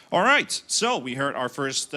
All right, so we heard our first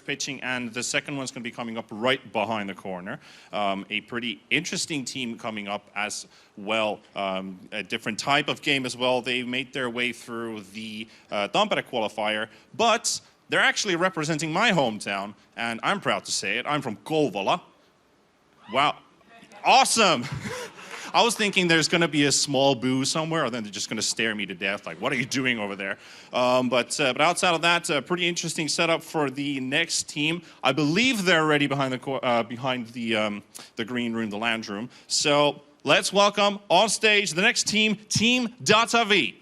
pitching, and the second one's going to be coming up right behind the corner. A pretty interesting team coming up as well, a different type of game as well. They made their way through the Tampere qualifier, but they're actually representing my hometown, and I'm proud to say it. I'm from Kouvola. Wow, awesome! I was thinking there's going to be a small boo somewhere, or then they're just going to stare me to death, like, what are you doing over there? But outside of that, a pretty interesting setup for the next team. I believe they're already behind the green room, the lounge room. So let's welcome on stage the next team, Team DaTaVi.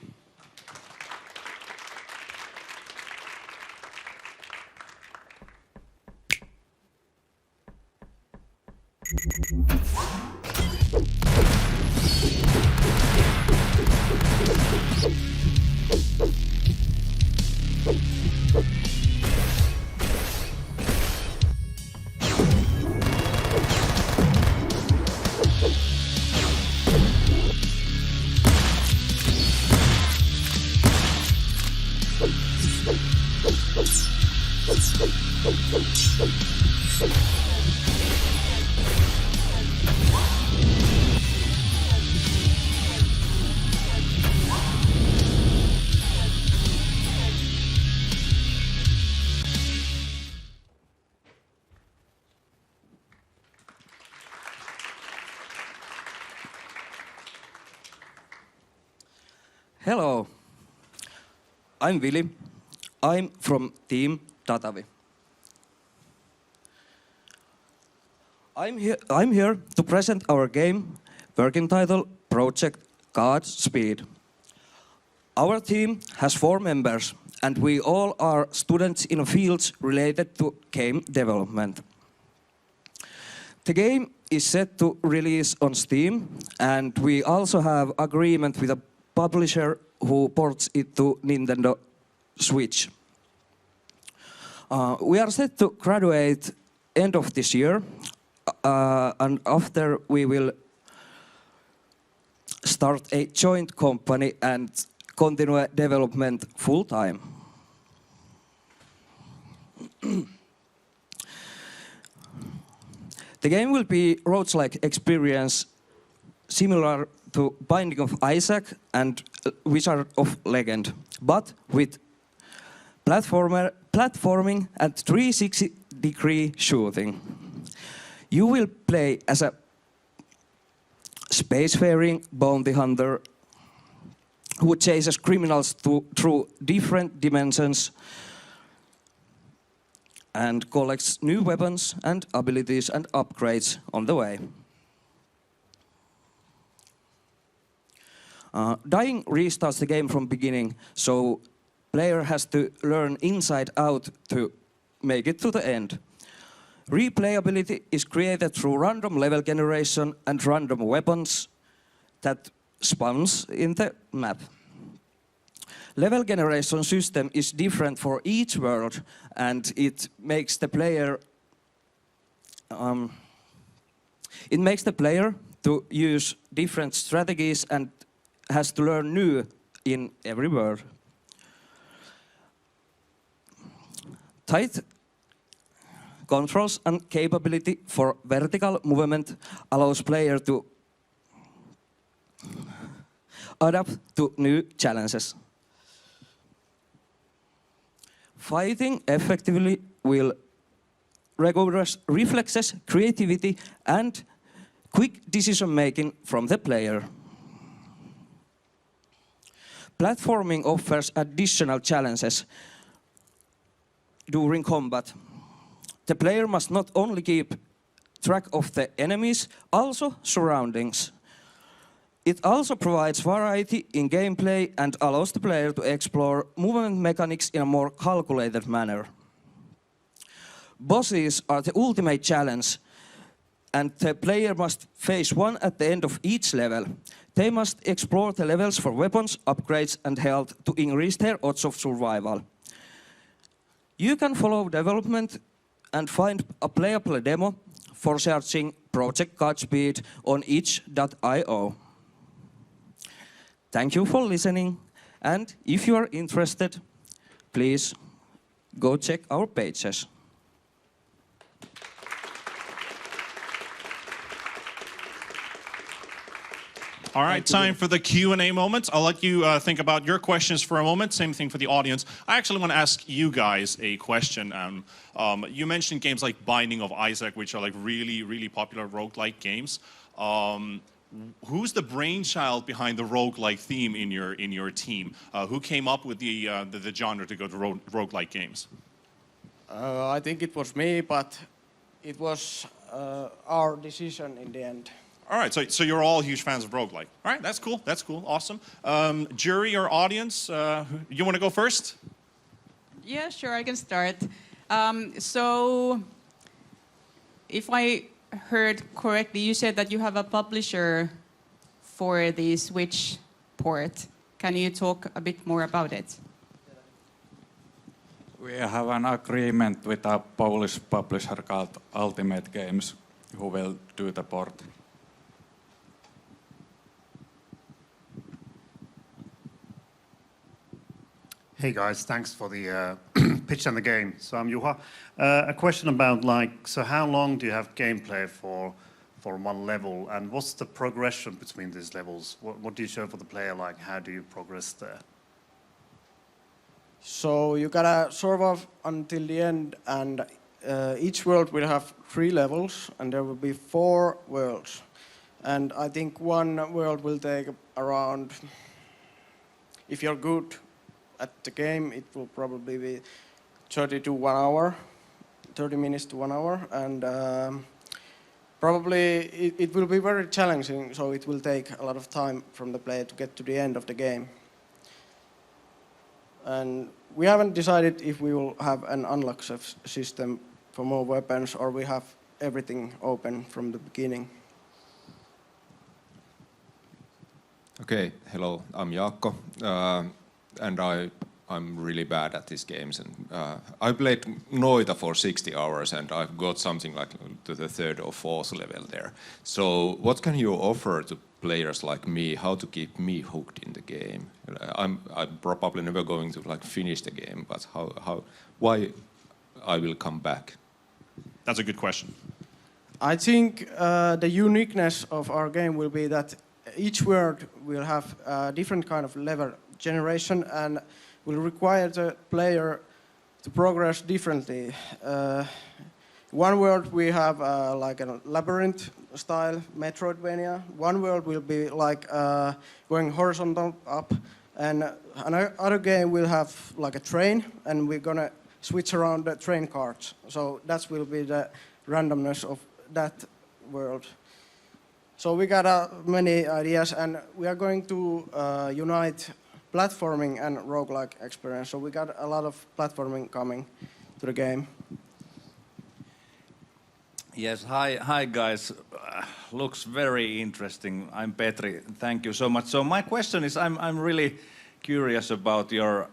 Hello, I'm Willy. I'm from Team DaTaVi. I'm here to present our game, working title Project Godspeed. Our team has 4 members, and we all are students in fields related to game development. The game is set to release on Steam, and we also have agreement with a publisher who ports it to Nintendo Switch. We are set to graduate end of this year, and after we will start a joint company and continue development full time. The game will be roguelike experience similar to Binding of Isaac and Wizard of Legend, but with platforming and 360-degree shooting. You will play as a spacefaring bounty hunter who chases criminals through different dimensions and collects new weapons and abilities and upgrades on the way. Dying restarts the game from beginning, so player has to learn inside out to make it to the end. Replayability is created through random level generation and random weapons that spawns in the map. Level generation system is different for each world, and it makes the player to use different strategies and has to learn new in every world. Tight controls and capability for vertical movement allows player to adapt to new challenges. Fighting effectively will require reflexes, creativity, and quick decision-making from the player. Platforming offers additional challenges during combat. The player must not only keep track of the enemies, also surroundings. It also provides variety in gameplay and allows the player to explore movement mechanics in a more calculated manner. Bosses are the ultimate challenge, and the player must face one at the end of each level. They must explore the levels for weapons, upgrades, and health to increase their odds of survival. You can follow development and find a playable demo for searching Project Godspeed on itch.io. Thank you for listening, and if you are interested, please go check our pages. All right, time for the Q&A moment. I'll let you think about your questions for a moment. Same thing for the audience. I actually want to ask you guys a question. You mentioned games like Binding of Isaac, which are like really, really popular roguelike games. Who's the brainchild behind the roguelike theme in your team? Who came up with the genre to go to roguelike games? I think it was me, but it was our decision in the end. All right, so you're all huge fans of roguelike. All right, that's cool. That's cool. Awesome. Jury or audience, you want to go first? Yeah, sure, I can start. So, if I heard correctly, you said that you have a publisher for the Switch port. Can you talk a bit more about it? We have an agreement with a Polish publisher called Ultimate Games, who will do the port. Hey guys, thanks for the pitch and the game. So I'm Juha. A question about so how long do you have gameplay for one level, and what's the progression between these levels? What do you show for the player? Like, how do you progress there? So you gotta survive until the end, and each world will have 3 levels, and there will be 4 worlds. And I think one world will take around, if you're good at the game, it will probably be 30 to 1 hour, 30 minutes to 1 hour, and probably it will be very challenging, so it will take a lot of time from the player to get to the end of the game. And we haven't decided if we will have an unlock system for more weapons, or we have everything open from the beginning. Okay, hello, I'm Jaakko, and I'm really bad at these games. And I played Noita for 60 hours, and I've got something like to the 3rd or 4th level there. So what can you offer to players like me, how to keep me hooked in the game? I'm probably never going to finish the game, but why I will come back? That's a good question. I think the uniqueness of our game will be that each world will have a different kind of level generation and will require the player to progress differently. One world we have like a labyrinth style Metroidvania. One world will be like going horizontal up, and another game will have like a train, and we're gonna switch around the train carts. So that will be the randomness of that world. So we got many ideas, and we are going to unite platforming and roguelike experience. So we got a lot of platforming coming to the game. Yes, hi guys. Looks very interesting. I'm Petri. Thank you so much. So my question is, I'm really curious about your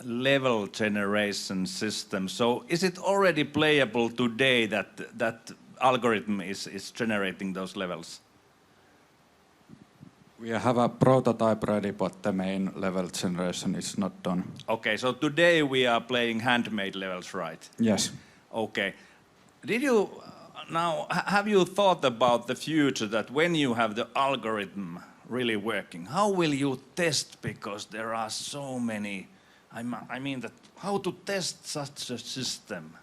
level generation system. So is it already playable today that algorithm is generating those levels? We have a prototype ready, but the main level generation is not done. Okay, so today we are playing handmade levels, right? Yes. Okay. Have you thought about the future, that when you have the algorithm really working, how will you test? Because there are so many, I mean that how to test such a system?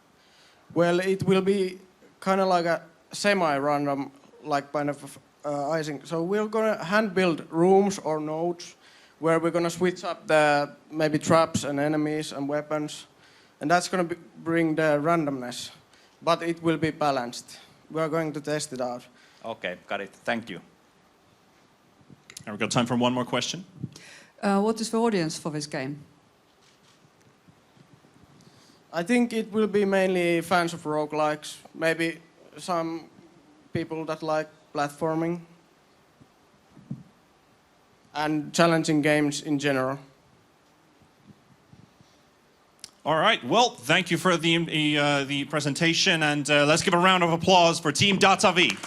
Well, it will be kind of like a semi-random, like kind of icing. So we're gonna hand build rooms or nodes where we're gonna switch up the maybe traps and enemies and weapons, and that's gonna bring the randomness, but it will be balanced. We are going to test it out. Okay, got it. Thank you. And we've got time for one more question. What is the audience for this game? I think it will be mainly fans of roguelikes, maybe some people that like platforming and challenging games in general. All right, well, thank you for the presentation, and let's give a round of applause for Team DaTaVi.